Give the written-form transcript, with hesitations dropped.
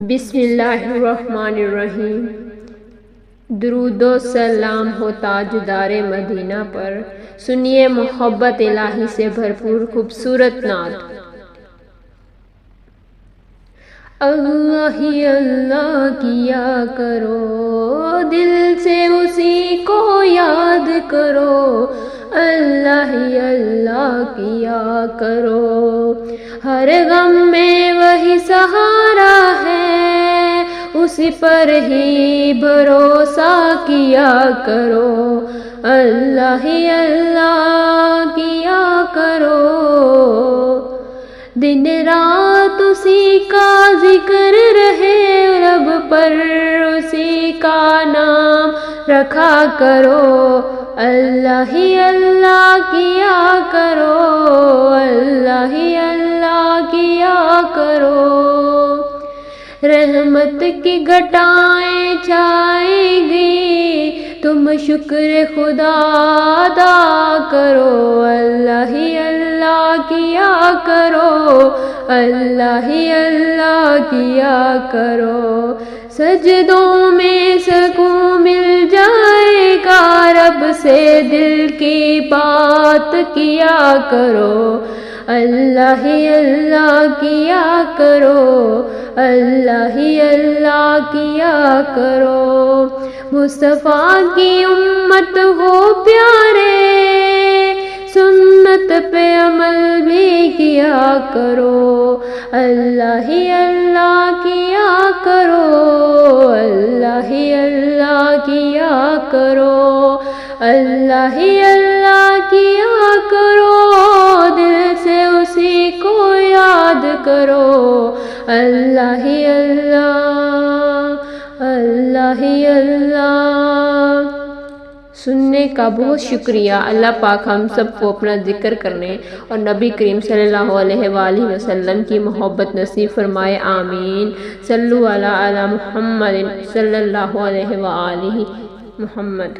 بسم اللہ الرحمن الرحیم۔ درود و سلام ہو تاجدار مدینہ پر، سنیے محبت الہی سے بھرپور خوبصورت نعت۔ اللہ ہی اللہ کیا کرو، دل سے اسی کو یاد کرو، اللہ ہی اللہ کیا کرو، ہر غم میں وہی سہارا ہے، اسی پر ہی بھروسہ کیا کرو، اللہ ہی اللہ کیا کرو، دن رات اسی کا ذکر رہے لب پر، اسی کا نام رکھا کرو، اللہ ہی اللہ کیا کرو، اللہ ہی اللہ کیا کرو، رحمت کی گھٹائیں چھائیں گی، تم شکر خدا ادا کرو، اللہ ہی اللہ کیا کرو، اللہ ہی اللہ کیا کرو، سجدوں میں سکون مل جائے گا، رب سے دل کی بات کیا کرو، اللہ ہی اللہ کیا کرو، اللہ ہی اللہ کیا کرو، مصطفیٰ کی امت ہو پیارے، سنت پہ عمل بھی کیا کرو، اللہ ہی اللہ کیا کرو، اللہ ہی اللہ کیا کرو، اللہ ہی اللہ کیا کرو، دل سے اسی کو یاد کرو، اللہ ہی اللہ، اللہ ہی اللہ۔ سننے کا بہت شکریہ۔ اللہ پاک ہم سب کو اپنا ذکر کرنے اور نبی کریم صلی اللہ علیہ وآلہ وسلم کی محبت نصیب فرمائے، آمین۔ صلو علی محمد صلی اللہ علیہ وآلہ محمد۔